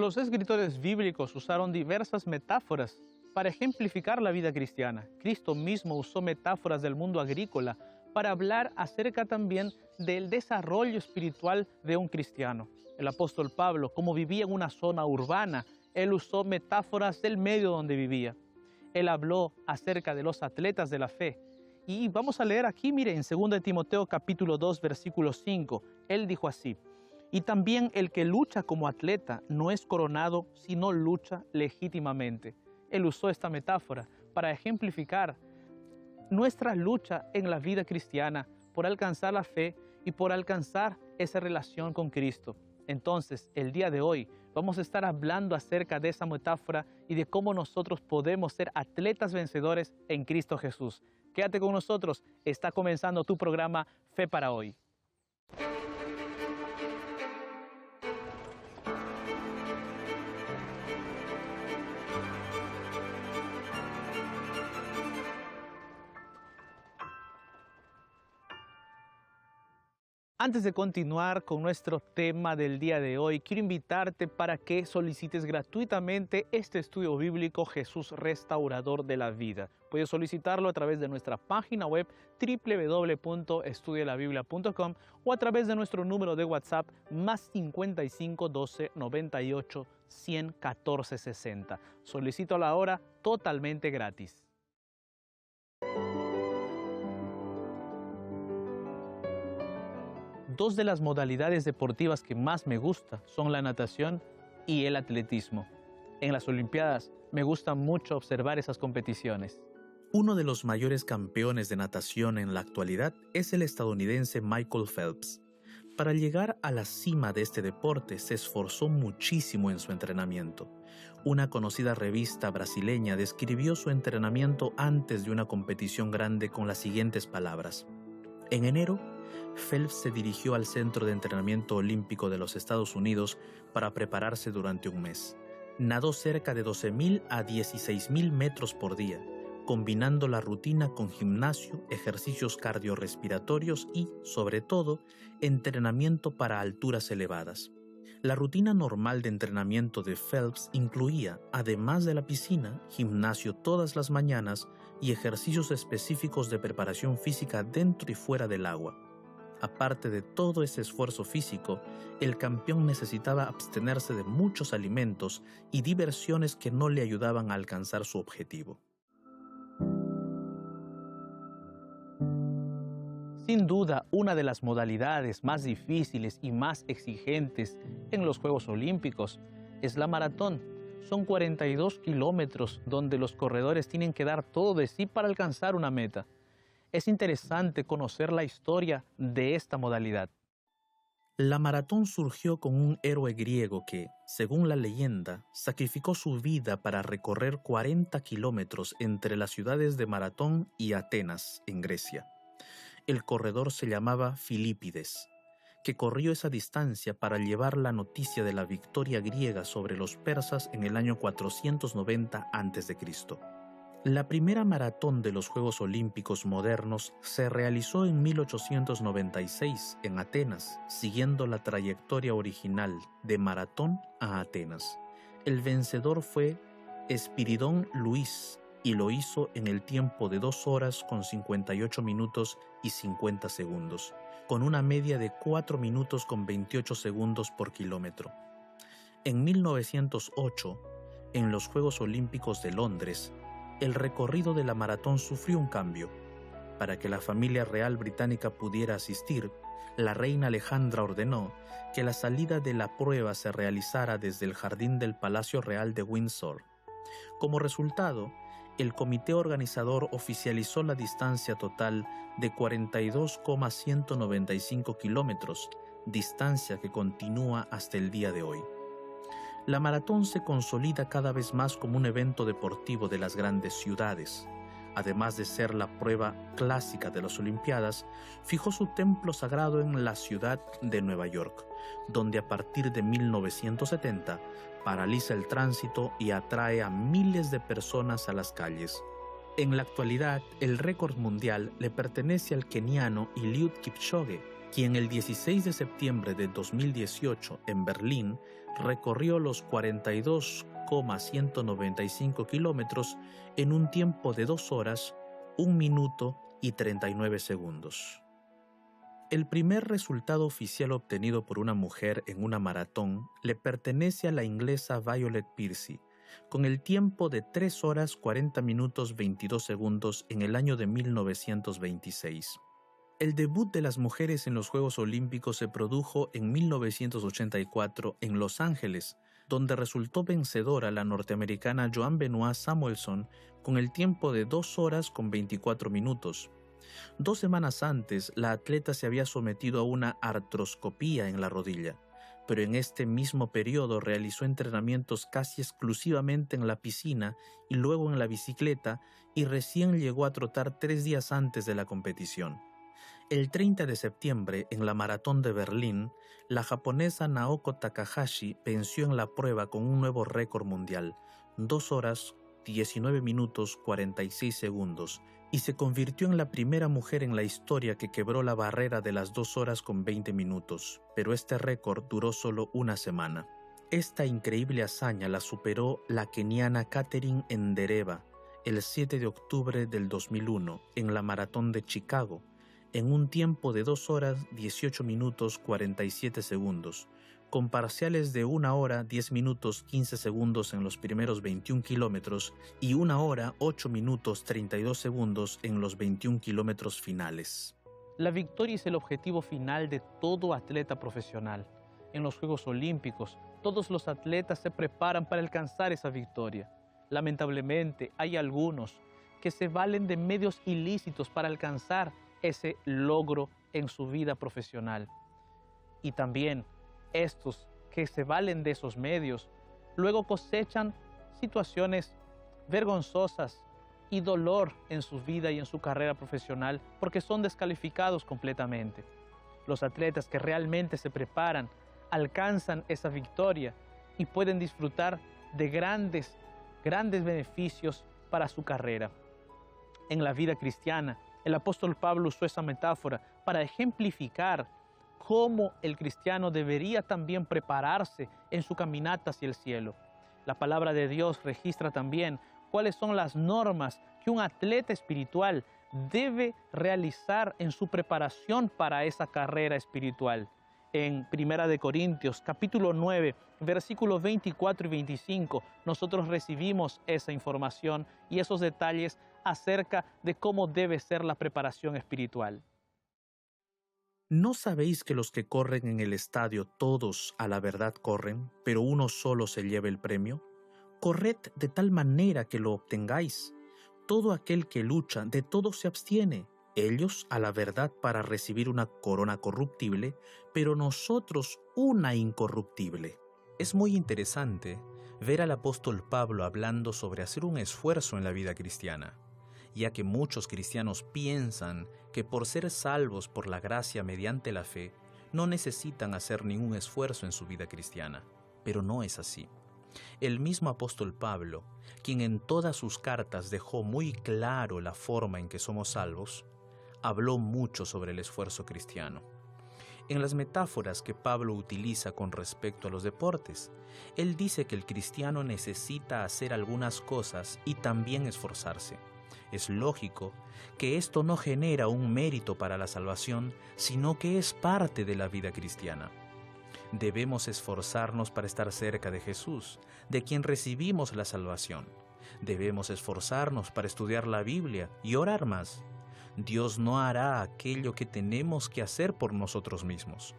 Los escritores bíblicos usaron diversas metáforas para ejemplificar la vida cristiana. Cristo mismo usó metáforas del mundo agrícola para hablar acerca también del desarrollo espiritual de un cristiano. El apóstol Pablo, como vivía en una zona urbana, él usó metáforas del medio donde vivía. Él habló acerca de los atletas de la fe. Y vamos a leer aquí, mire, en 2 Timoteo capítulo 2, versículo 5. Él dijo así: y también el que lucha como atleta no es coronado, sino lucha legítimamente. Él usó esta metáfora para ejemplificar nuestra lucha en la vida cristiana por alcanzar la fe y por alcanzar esa relación con Cristo. Entonces, el día de hoy vamos a estar hablando acerca de esa metáfora y de cómo nosotros podemos ser atletas vencedores en Cristo Jesús. Quédate con nosotros, está comenzando tu programa Fe para Hoy. Antes de continuar con nuestro tema del día de hoy, quiero invitarte para que solicites gratuitamente este estudio bíblico Jesús Restaurador de la Vida. Puedes solicitarlo a través de nuestra página web www.estudielabiblia.com o a través de nuestro número de WhatsApp más 55 12 98 100 14 60. Solicítalo ahora totalmente gratis. Dos de las modalidades deportivas que más me gustan son la natación y el atletismo. En las Olimpiadas me gusta mucho observar esas competiciones. Uno de los mayores campeones de natación en la actualidad es el estadounidense Michael Phelps. Para llegar a la cima de este deporte se esforzó muchísimo en su entrenamiento. Una conocida revista brasileña describió su entrenamiento antes de una competición grande con las siguientes palabras: en enero, Phelps se dirigió al Centro de Entrenamiento Olímpico de los Estados Unidos para prepararse durante un mes. Nadó cerca de 12.000 a 16.000 metros por día, combinando la rutina con gimnasio, ejercicios cardiorrespiratorios y, sobre todo, entrenamiento para alturas elevadas. La rutina normal de entrenamiento de Phelps incluía, además de la piscina, gimnasio todas las mañanas y ejercicios específicos de preparación física dentro y fuera del agua. Aparte de todo ese esfuerzo físico, el campeón necesitaba abstenerse de muchos alimentos y diversiones que no le ayudaban a alcanzar su objetivo. Sin duda, una de las modalidades más difíciles y más exigentes en los Juegos Olímpicos es la maratón. Son 42 kilómetros donde los corredores tienen que dar todo de sí para alcanzar una meta. Es interesante conocer la historia de esta modalidad. La maratón surgió con un héroe griego que, según la leyenda, sacrificó su vida para recorrer 40 kilómetros entre las ciudades de Maratón y Atenas, en Grecia. El corredor se llamaba Filípides, que corrió esa distancia para llevar la noticia de la victoria griega sobre los persas en el año 490 a.C. La primera maratón de los Juegos Olímpicos modernos se realizó en 1896 en Atenas, siguiendo la trayectoria original de Maratón a Atenas. El vencedor fue Espiridón Luis y lo hizo en el tiempo de 2 horas con 58 minutos y 50 segundos, con una media de 4 minutos con 28 segundos por kilómetro. En 1908, en los Juegos Olímpicos de Londres, el recorrido de la maratón sufrió un cambio. Para que la familia real británica pudiera asistir, la reina Alejandra ordenó que la salida de la prueba se realizara desde el jardín del Palacio Real de Windsor. Como resultado, el comité organizador oficializó la distancia total de 42,195 kilómetros, distancia que continúa hasta el día de hoy. La maratón se consolida cada vez más como un evento deportivo de las grandes ciudades. Además de ser la prueba clásica de las Olimpiadas, fijó su templo sagrado en la ciudad de Nueva York, donde a partir de 1970 paraliza el tránsito y atrae a miles de personas a las calles. En la actualidad, el récord mundial le pertenece al keniano Eliud Kipchoge, quien el 16 de septiembre de 2018 en Berlín recorrió los 42,195 kilómetros en un tiempo de 2 horas, 1 minuto y 39 segundos. El primer resultado oficial obtenido por una mujer en una maratón le pertenece a la inglesa Violet Piercy, con el tiempo de 3 horas 40 minutos 22 segundos en el año de 1926. El debut de las mujeres en los Juegos Olímpicos se produjo en 1984 en Los Ángeles, donde resultó vencedora la norteamericana Joanne Benoit Samuelson con el tiempo de 2 horas con 24 minutos. 2 semanas antes, la atleta se había sometido a una artroscopía en la rodilla, pero en este mismo periodo realizó entrenamientos casi exclusivamente en la piscina y luego en la bicicleta y recién llegó a trotar 3 días antes de la competición. El 30 de septiembre, en la maratón de Berlín, la japonesa Naoko Takahashi venció en la prueba con un nuevo récord mundial, 2 horas, 19 minutos, 46 segundos, y se convirtió en la primera mujer en la historia que quebró la barrera de las 2 horas con 20 minutos, pero este récord duró solo una semana. Esta increíble hazaña la superó la keniana Catherine Endereba el 7 de octubre del 2001 en la maratón de Chicago, en un tiempo de 2 horas 18 minutos 47 segundos, con parciales de 1 hora 10 minutos 15 segundos en los primeros 21 kilómetros y 1 hora 8 minutos 32 segundos en los 21 kilómetros finales. La victoria es el objetivo final de todo atleta profesional. En los Juegos Olímpicos, todos los atletas se preparan para alcanzar esa victoria. Lamentablemente, hay algunos que se valen de medios ilícitos para alcanzar ese logro en su vida profesional. Y también estos que se valen de esos medios luego cosechan situaciones vergonzosas y dolor en su vida y en su carrera profesional porque son descalificados completamente. Los atletas que realmente se preparan alcanzan esa victoria y pueden disfrutar de grandes beneficios para su carrera. En la vida cristiana, el apóstol Pablo usó esa metáfora para ejemplificar cómo el cristiano debería también prepararse en su caminata hacia el cielo. La palabra de Dios registra también cuáles son las normas que un atleta espiritual debe realizar en su preparación para esa carrera espiritual. En 1 Corintios, capítulo 9, versículos 24 y 25, nosotros recibimos esa información y esos detalles acerca de cómo debe ser la preparación espiritual. ¿No sabéis que los que corren en el estadio todos a la verdad corren, pero uno solo se lleva el premio? Corred de tal manera que lo obtengáis. Todo aquel que lucha, de todo se abstiene. Ellos a la verdad para recibir una corona corruptible, pero nosotros una incorruptible. Es muy interesante ver al apóstol Pablo hablando sobre hacer un esfuerzo en la vida cristiana, ya que muchos cristianos piensan que por ser salvos por la gracia mediante la fe, no necesitan hacer ningún esfuerzo en su vida cristiana, pero no es así. El mismo apóstol Pablo, quien en todas sus cartas dejó muy claro la forma en que somos salvos, habló mucho sobre el esfuerzo cristiano. En las metáforas que Pablo utiliza con respecto a los deportes, él dice que el cristiano necesita hacer algunas cosas y también esforzarse. Es lógico que esto no genera un mérito para la salvación, sino que es parte de la vida cristiana. Debemos esforzarnos para estar cerca de Jesús, de quien recibimos la salvación. Debemos esforzarnos para estudiar la Biblia y orar más. Dios no hará aquello que tenemos que hacer por nosotros mismos.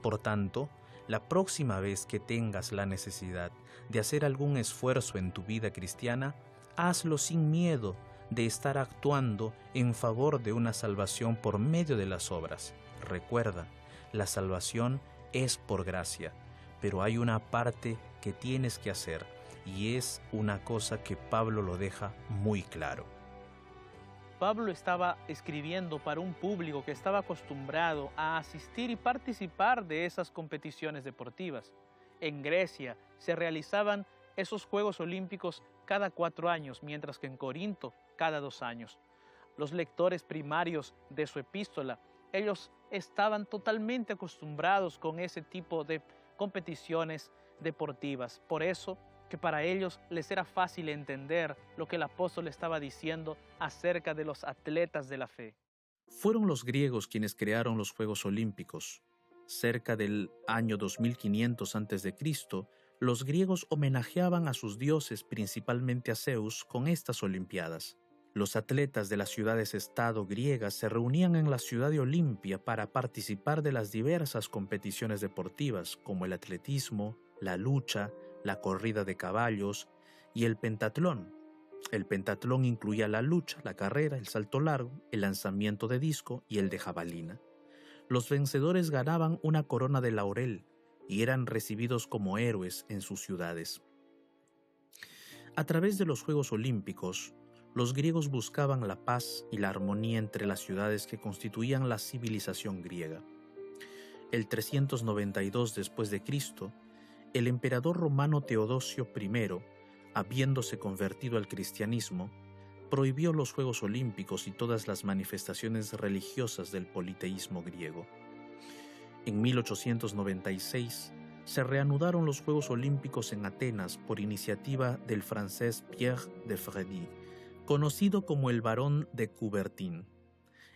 Por tanto, la próxima vez que tengas la necesidad de hacer algún esfuerzo en tu vida cristiana, hazlo sin miedo de estar actuando en favor de una salvación por medio de las obras. Recuerda, la salvación es por gracia, pero hay una parte que tienes que hacer y es una cosa que Pablo lo deja muy claro. Pablo estaba escribiendo para un público que estaba acostumbrado a asistir y participar de esas competiciones deportivas. En Grecia se realizaban esos Juegos Olímpicos cada 4 años, mientras que en Corinto cada 2 años. Los lectores primarios de su epístola Ellos estaban totalmente acostumbrados con ese tipo de competiciones deportivas. Por eso que para ellos les era fácil entender lo que el apóstol estaba diciendo acerca de los atletas de la fe. Fueron los griegos quienes crearon los Juegos Olímpicos. Cerca del año 2500 a.C., los griegos homenajeaban a sus dioses, principalmente a Zeus, con estas Olimpiadas. Los atletas de las ciudades-estado griegas se reunían en la ciudad de Olimpia para participar de las diversas competiciones deportivas, como el atletismo, la lucha, la corrida de caballos y el pentatlón. El pentatlón incluía la lucha, la carrera, el salto largo, el lanzamiento de disco y el de jabalina. Los vencedores ganaban una corona de laurel y eran recibidos como héroes en sus ciudades. A través de los Juegos Olímpicos, los griegos buscaban la paz y la armonía entre las ciudades que constituían la civilización griega. El 392 después de Cristo, el emperador romano Teodosio I, habiéndose convertido al cristianismo, prohibió los Juegos Olímpicos y todas las manifestaciones religiosas del politeísmo griego. En 1896 se reanudaron los Juegos Olímpicos en Atenas por iniciativa del francés Pierre de Frédy, conocido como el Barón de Coubertin.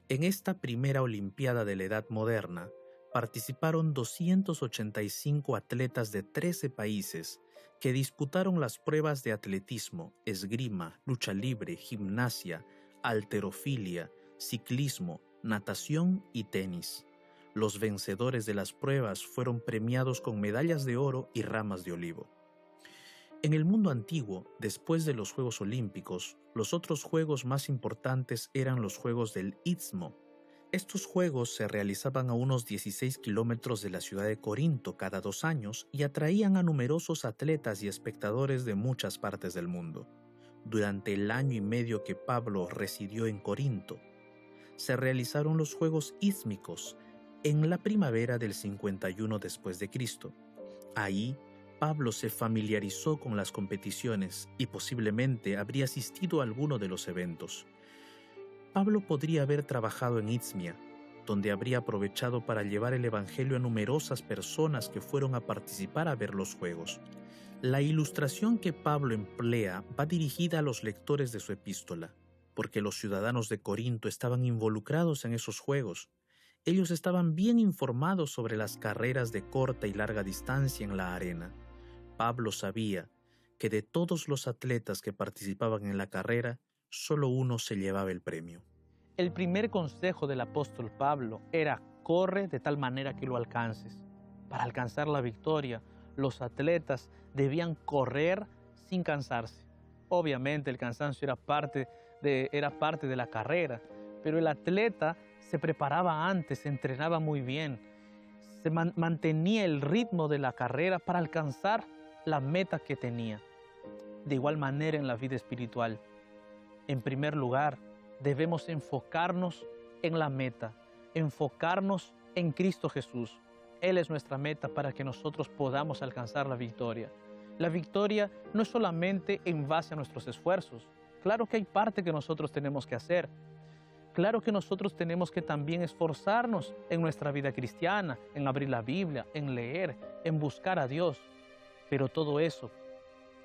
En esta primera Olimpiada de la Edad Moderna participaron 285 atletas de 13 países que disputaron las pruebas de atletismo, esgrima, lucha libre, gimnasia, halterofilia, ciclismo, natación y tenis. Los vencedores de las pruebas fueron premiados con medallas de oro y ramas de olivo. En el mundo antiguo, después de los Juegos Olímpicos, los otros juegos más importantes eran los Juegos del Istmo. Estos juegos se realizaban a unos 16 kilómetros de la ciudad de Corinto cada 2 años y atraían a numerosos atletas y espectadores de muchas partes del mundo. Durante el año y medio que Pablo residió en Corinto, se realizaron los Juegos Ístmicos en la primavera del 51 después de Cristo. Ahí, Pablo se familiarizó con las competiciones y posiblemente habría asistido a alguno de los eventos. Pablo podría haber trabajado en Izmia, donde habría aprovechado para llevar el evangelio a numerosas personas que fueron a participar a ver los juegos. La ilustración que Pablo emplea va dirigida a los lectores de su epístola, porque los ciudadanos de Corinto estaban involucrados en esos juegos. Ellos estaban bien informados sobre las carreras de corta y larga distancia en la arena. Pablo sabía que de todos los atletas que participaban en la carrera, solo uno se llevaba el premio. El primer consejo del apóstol Pablo era: corre de tal manera que lo alcances. Para alcanzar la victoria, los atletas debían correr sin cansarse. Obviamente el cansancio era parte de la carrera, pero el atleta se preparaba antes, se entrenaba muy bien, se mantenía el ritmo de la carrera para alcanzar la meta que tenía. De igual manera en la vida espiritual. En primer lugar, debemos enfocarnos en la meta, enfocarnos en Cristo Jesús. Él es nuestra meta para que nosotros podamos alcanzar la victoria. La victoria no es solamente en base a nuestros esfuerzos. Claro que hay parte que nosotros tenemos que hacer. Claro que nosotros tenemos que también esforzarnos en nuestra vida cristiana, en abrir la Biblia, en leer, en buscar a Dios. Pero todo eso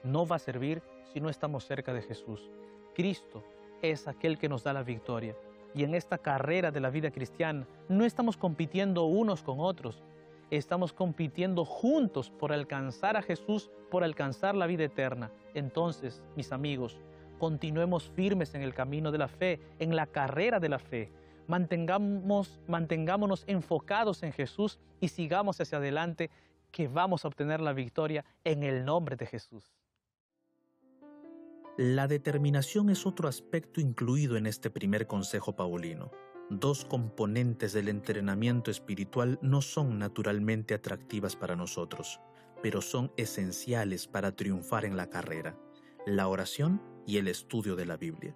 no va a servir si no estamos cerca de Jesús. Cristo es aquel que nos da la victoria. Y en esta carrera de la vida cristiana no estamos compitiendo unos con otros. Estamos compitiendo juntos por alcanzar a Jesús, por alcanzar la vida eterna. Entonces, mis amigos, continuemos firmes en el camino de la fe, en la carrera de la fe. Mantengámonos enfocados en Jesús y sigamos hacia adelante, que vamos a obtener la victoria en el nombre de Jesús. La determinación es otro aspecto incluido en este primer consejo paulino. 2 componentes del entrenamiento espiritual no son naturalmente atractivas para nosotros, pero son esenciales para triunfar en la carrera: la oración y el estudio de la Biblia.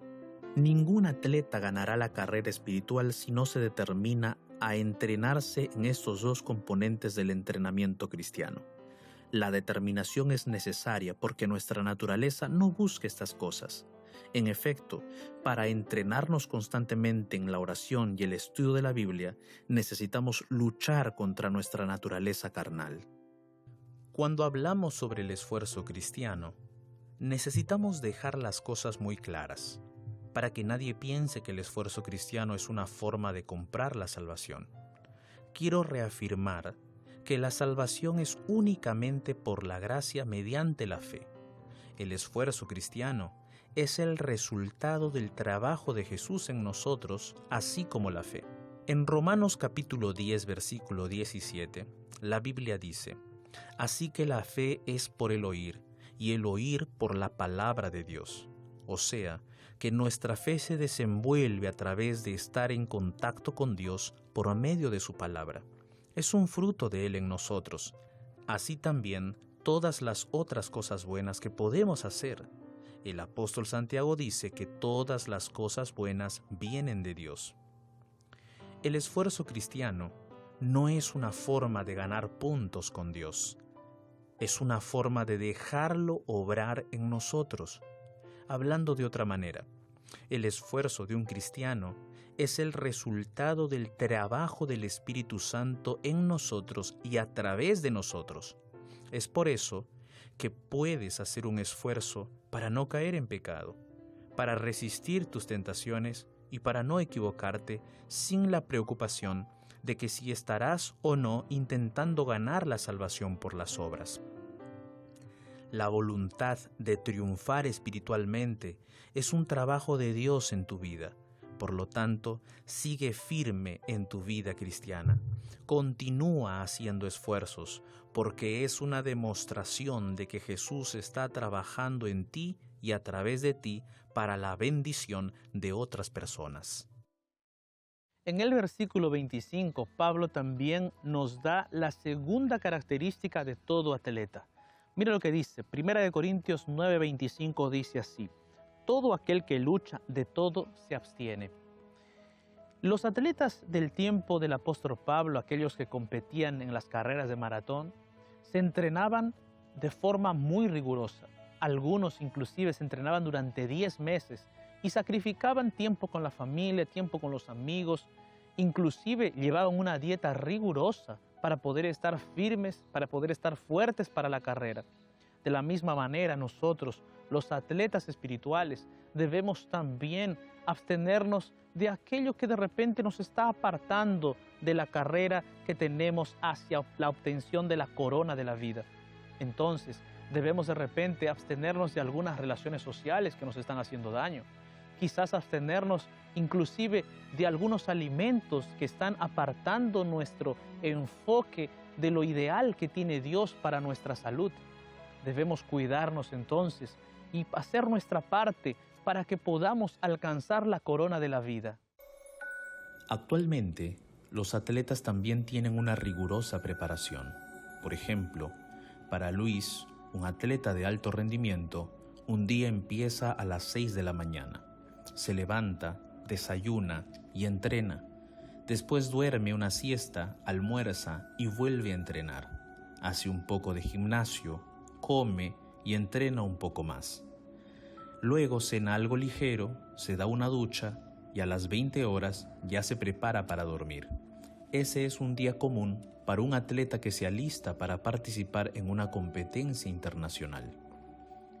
Ningún atleta ganará la carrera espiritual si no se determina a entrenarse en estos 2 componentes del entrenamiento cristiano. La determinación es necesaria porque nuestra naturaleza no busca estas cosas. En efecto, para entrenarnos constantemente en la oración y el estudio de la Biblia, necesitamos luchar contra nuestra naturaleza carnal. Cuando hablamos sobre el esfuerzo cristiano, necesitamos dejar las cosas muy claras, para que nadie piense que el esfuerzo cristiano es una forma de comprar la salvación. Quiero reafirmar que la salvación es únicamente por la gracia mediante la fe. El esfuerzo cristiano es el resultado del trabajo de Jesús en nosotros, así como la fe. En Romanos capítulo 10, versículo 17, la Biblia dice: «Así que la fe es por el oír, y el oír por la palabra de Dios». O sea, que nuestra fe se desenvuelve a través de estar en contacto con Dios por medio de su palabra. Es un fruto de Él en nosotros. Así también todas las otras cosas buenas que podemos hacer. El apóstol Santiago dice que todas las cosas buenas vienen de Dios. El esfuerzo cristiano no es una forma de ganar puntos con Dios. Es una forma de dejarlo obrar en nosotros. Hablando de otra manera, el esfuerzo de un cristiano es el resultado del trabajo del Espíritu Santo en nosotros y a través de nosotros. Es por eso que puedes hacer un esfuerzo para no caer en pecado, para resistir tus tentaciones y para no equivocarte sin la preocupación de que si estarás o no intentando ganar la salvación por las obras. La voluntad de triunfar espiritualmente es un trabajo de Dios en tu vida. Por lo tanto, sigue firme en tu vida cristiana. Continúa haciendo esfuerzos, porque es una demostración de que Jesús está trabajando en ti y a través de ti para la bendición de otras personas. En el versículo 25, Pablo también nos da la segunda característica de todo atleta. Mira lo que dice, 1 Corintios 9:25 dice así: todo aquel que lucha, de todo se abstiene. Los atletas del tiempo del apóstol Pablo, aquellos que competían en las carreras de maratón, se entrenaban de forma muy rigurosa. Algunos inclusive se entrenaban durante 10 meses y sacrificaban tiempo con la familia, tiempo con los amigos, inclusive llevaban una dieta rigurosa para poder estar firmes, para poder estar fuertes para la carrera. De la misma manera nosotros, los atletas espirituales, debemos también abstenernos de aquello que de repente nos está apartando de la carrera que tenemos hacia la obtención de la corona de la vida. Entonces, debemos de repente abstenernos de algunas relaciones sociales que nos están haciendo daño. Quizás abstenernos inclusive de algunos alimentos que están apartando nuestro enfoque de lo ideal que tiene Dios para nuestra salud. Debemos cuidarnos entonces y hacer nuestra parte para que podamos alcanzar la corona de la vida. Actualmente, los atletas también tienen una rigurosa preparación. Por ejemplo, para Luis, un atleta de alto rendimiento, un día empieza a las 6 de la mañana. Se levanta, desayuna y entrena. Después duerme una siesta, almuerza y vuelve a entrenar. Hace un poco de gimnasio, come y entrena un poco más. Luego cena algo ligero, se da una ducha y a las 20 horas ya se prepara para dormir. Ese es un día común para un atleta que se alista para participar en una competencia internacional.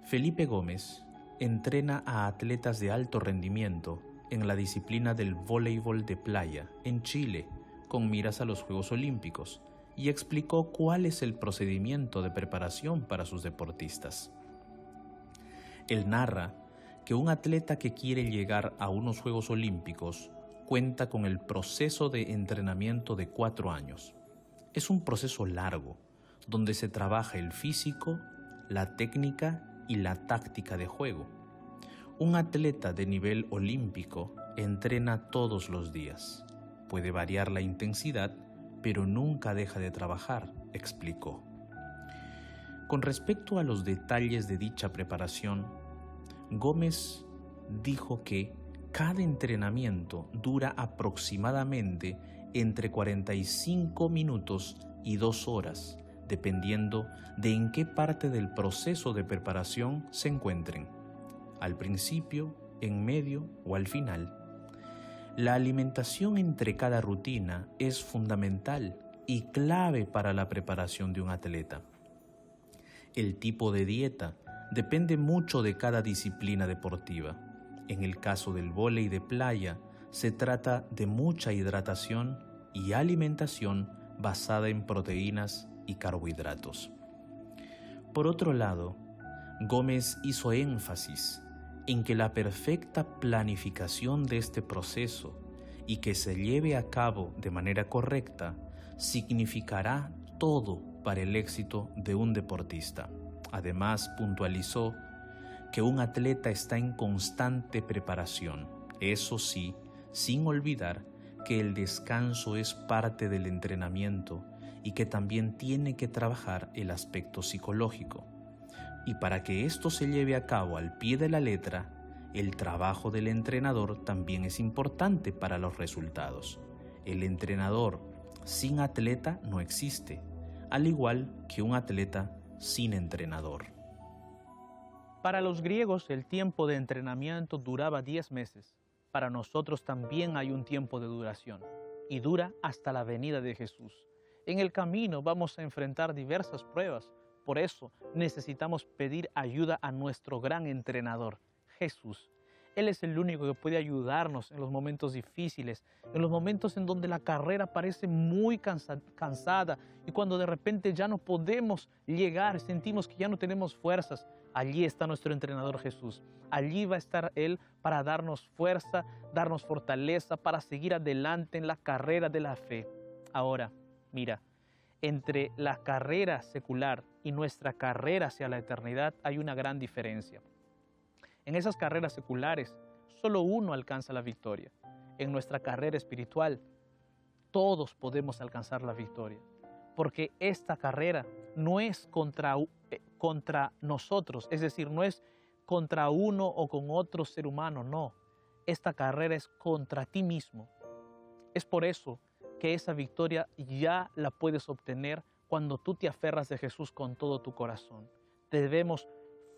Felipe Gómez entrena a atletas de alto rendimiento en la disciplina del voleibol de playa en Chile, con miras a los Juegos Olímpicos, y explicó cuál es el procedimiento de preparación para sus deportistas. Él narra que un atleta que quiere llegar a unos Juegos Olímpicos cuenta con el proceso de entrenamiento de 4 años. Es un proceso largo, donde se trabaja el físico, la técnica y la táctica de juego. Un atleta de nivel olímpico entrena todos los días. Puede variar la intensidad, pero nunca deja de trabajar, explicó. Con respecto a los detalles de dicha preparación, Gómez dijo que cada entrenamiento dura aproximadamente entre 45 minutos y 2 horas, dependiendo de en qué parte del proceso de preparación se encuentren. al principio, en medio o al final. La alimentación entre cada rutina es fundamental y clave para la preparación de un atleta. El tipo de dieta depende mucho de cada disciplina deportiva. En el caso del vóley de playa, se trata de mucha hidratación y alimentación basada en proteínas y carbohidratos. Por otro lado, Gómez hizo énfasis en que la perfecta planificación de este proceso y que se lleve a cabo de manera correcta significará todo para el éxito de un deportista. Además, puntualizó que un atleta está en constante preparación, eso sí, sin olvidar que el descanso es parte del entrenamiento y que también tiene que trabajar el aspecto psicológico. Y para que esto se lleve a cabo al pie de la letra, el trabajo del entrenador también es importante para los resultados. El entrenador sin atleta no existe, al igual que un atleta sin entrenador. Para los griegos el tiempo de entrenamiento duraba 10 meses. Para nosotros también hay un tiempo de duración y dura hasta la venida de Jesús. En el camino vamos a enfrentar diversas pruebas. Por eso necesitamos pedir ayuda a nuestro gran entrenador, Jesús. Él es el único que puede ayudarnos en los momentos difíciles, en los momentos en donde la carrera parece muy cansada y cuando de repente ya no podemos llegar, sentimos que ya no tenemos fuerzas. Allí está nuestro entrenador Jesús. Allí va a estar Él para darnos fuerza, darnos fortaleza, para seguir adelante en la carrera de la fe. Ahora, mira, entre la carrera secular y nuestra carrera hacia la eternidad hay una gran diferencia. En esas carreras seculares, solo uno alcanza la victoria. En nuestra carrera espiritual, todos podemos alcanzar la victoria. Porque esta carrera no es contra nosotros, es decir, no es contra uno o con otro ser humano, no. Esta carrera es contra ti mismo. Es por eso que esa victoria ya la puedes obtener cuando tú te aferras de Jesús con todo tu corazón. Debemos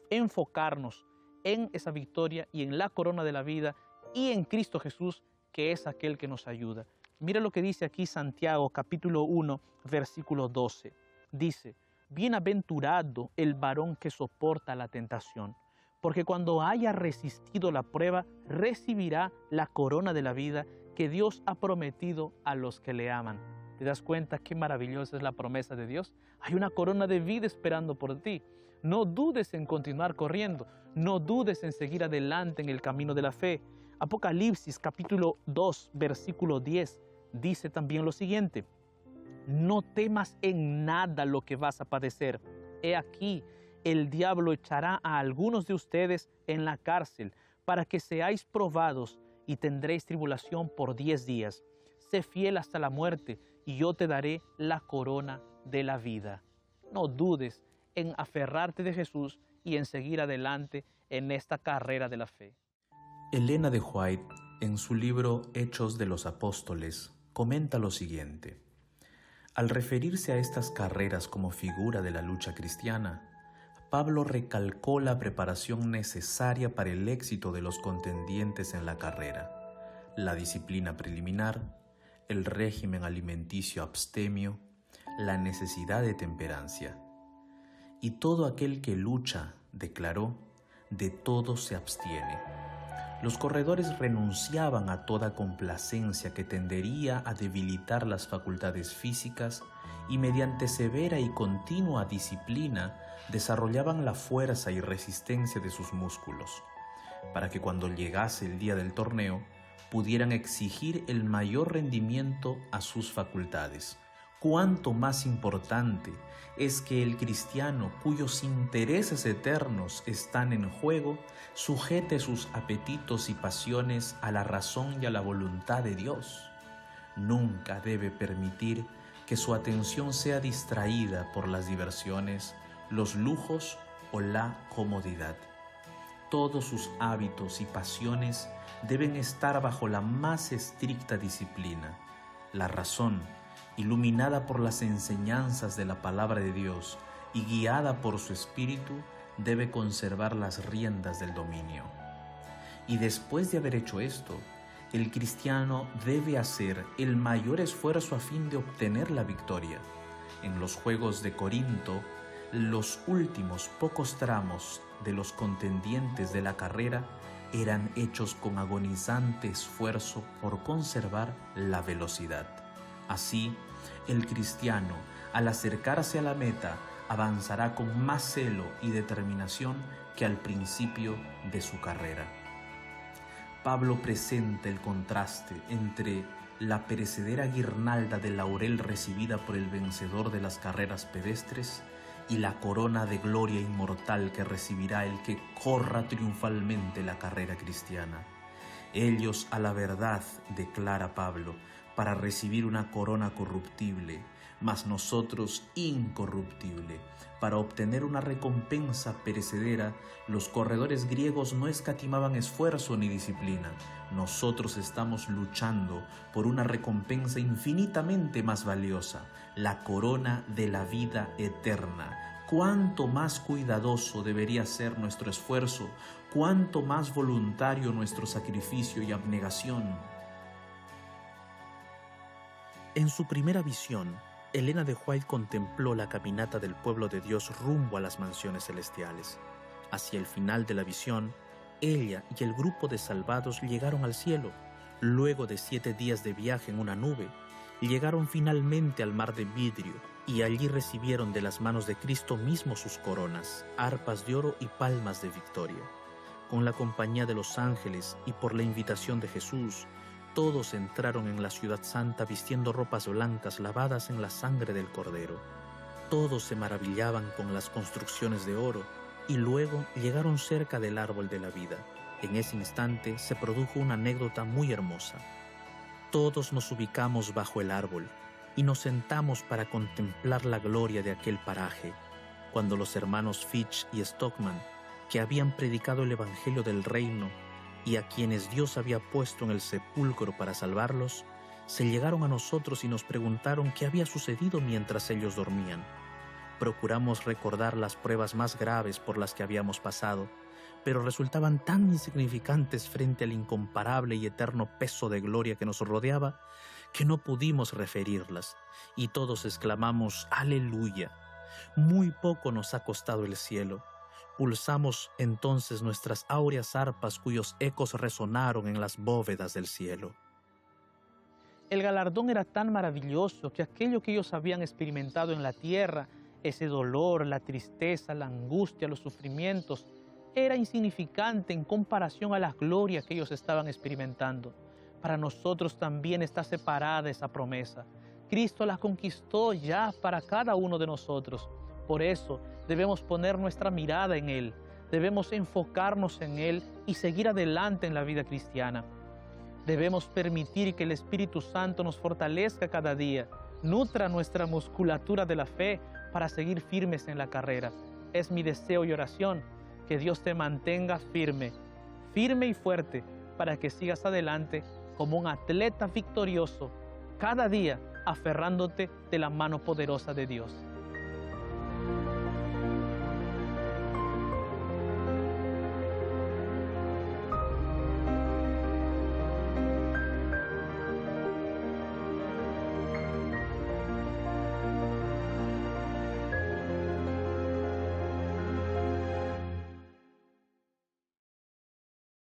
enfocarnos en esa victoria y en la corona de la vida y en Cristo Jesús, que es aquel que nos ayuda. Mira lo que dice aquí Santiago, capítulo 1, versículo 12. Dice, bienaventurado el varón que soporta la tentación, porque cuando haya resistido la prueba, recibirá la corona de la vida que Dios ha prometido a los que le aman. ¿Te das cuenta qué maravillosa es la promesa de Dios? Hay una corona de vida esperando por ti. No dudes en continuar corriendo. No dudes en seguir adelante en el camino de la fe. Apocalipsis capítulo 2, versículo 10 dice también lo siguiente. No temas en nada lo que vas a padecer. He aquí, el diablo echará a algunos de ustedes en la cárcel para que seáis probados y tendréis tribulación por 10 días. Sé fiel hasta la muerte y yo te daré la corona de la vida. No dudes en aferrarte de Jesús y en seguir adelante en esta carrera de la fe. Elena de White, en su libro Hechos de los Apóstoles, comenta lo siguiente. Al referirse a estas carreras como figura de la lucha cristiana, Pablo recalcó la preparación necesaria para el éxito de los contendientes en la carrera, la disciplina preliminar, el régimen alimenticio abstemio, la necesidad de temperancia. Y todo aquel que lucha, declaró, de todo se abstiene. Los corredores renunciaban a toda complacencia que tendería a debilitar las facultades físicas y mediante severa y continua disciplina desarrollaban la fuerza y resistencia de sus músculos, para que cuando llegase el día del torneo pudieran exigir el mayor rendimiento a sus facultades. Cuánto más importante es que el cristiano cuyos intereses eternos están en juego sujete sus apetitos y pasiones a la razón y a la voluntad de Dios. Nunca debe permitir que su atención sea distraída por las diversiones, los lujos o la comodidad. Todos sus hábitos y pasiones deben estar bajo la más estricta disciplina. La razón, iluminada por las enseñanzas de la palabra de Dios y guiada por su espíritu, debe conservar las riendas del dominio. Y después de haber hecho esto, el cristiano debe hacer el mayor esfuerzo a fin de obtener la victoria. En los Juegos de Corinto, los últimos pocos tramos de los contendientes de la carrera eran hechos con agonizante esfuerzo por conservar la velocidad. Así, el cristiano, al acercarse a la meta, avanzará con más celo y determinación que al principio de su carrera. Pablo presenta el contraste entre la perecedera guirnalda de laurel recibida por el vencedor de las carreras pedestres y la corona de gloria inmortal que recibirá el que corra triunfalmente la carrera cristiana. Ellos a la verdad, declara Pablo, para recibir una corona corruptible, mas nosotros incorruptible. Para obtener una recompensa perecedera, los corredores griegos no escatimaban esfuerzo ni disciplina. Nosotros estamos luchando por una recompensa infinitamente más valiosa, la corona de la vida eterna. Cuánto más cuidadoso debería ser nuestro esfuerzo, cuánto más voluntario nuestro sacrificio y abnegación. En su primera visión, Elena de White contempló la caminata del pueblo de Dios rumbo a las mansiones celestiales. Hacia el final de la visión, ella y el grupo de salvados llegaron al cielo. Luego de 7 días de viaje en una nube, llegaron finalmente al mar de vidrio y allí recibieron de las manos de Cristo mismo sus coronas, arpas de oro y palmas de victoria. Con la compañía de los ángeles y por la invitación de Jesús, todos entraron en la ciudad santa vistiendo ropas blancas lavadas en la sangre del Cordero. Todos se maravillaban con las construcciones de oro y luego llegaron cerca del árbol de la vida. En ese instante se produjo una anécdota muy hermosa. Todos nos ubicamos bajo el árbol y nos sentamos para contemplar la gloria de aquel paraje. Cuando los hermanos Fitch y Stockman, que habían predicado el Evangelio del Reino y a quienes Dios había puesto en el sepulcro para salvarlos, se llegaron a nosotros y nos preguntaron qué había sucedido mientras ellos dormían. Procuramos recordar las pruebas más graves por las que habíamos pasado, pero resultaban tan insignificantes frente al incomparable y eterno peso de gloria que nos rodeaba, que no pudimos referirlas, y todos exclamamos ¡Aleluya! Muy poco nos ha costado el cielo. Pulsamos entonces nuestras áureas arpas cuyos ecos resonaron en las bóvedas del cielo. El galardón era tan maravilloso que aquello que ellos habían experimentado en la tierra, ese dolor, la tristeza, la angustia, los sufrimientos, era insignificante en comparación a la gloria que ellos estaban experimentando. Para nosotros también está separada esa promesa. Cristo la conquistó ya para cada uno de nosotros. Por eso debemos poner nuestra mirada en Él, debemos enfocarnos en Él y seguir adelante en la vida cristiana. Debemos permitir que el Espíritu Santo nos fortalezca cada día, nutra nuestra musculatura de la fe para seguir firmes en la carrera. Es mi deseo y oración que Dios te mantenga firme, firme y fuerte, para que sigas adelante como un atleta victorioso, cada día aferrándote de la mano poderosa de Dios.